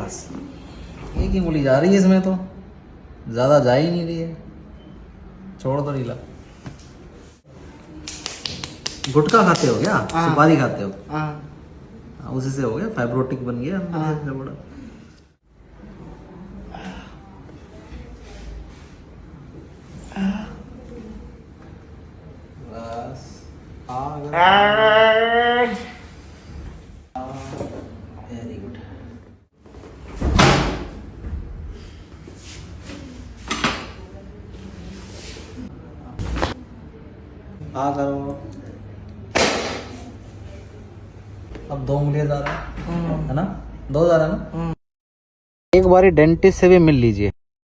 बस एक ही उंगली जा रही है इसमें, तो ज्यादा जा ही नहीं रही है। छोड़ दो रीला। गुटखा खाते हो क्या? हाँ। सुपारी खाते हो? हाँ। उसी से हो गया, फाइब्रोटिक बन गया अंदर हाँ। से इतना बड़ा। बस आ गया। Very good. आ करो। अब 2 उंगलियां जा रहा है ना? 2 जा रहा है ना? एक बारी डेंटिस्ट से भी मिल लीजिए,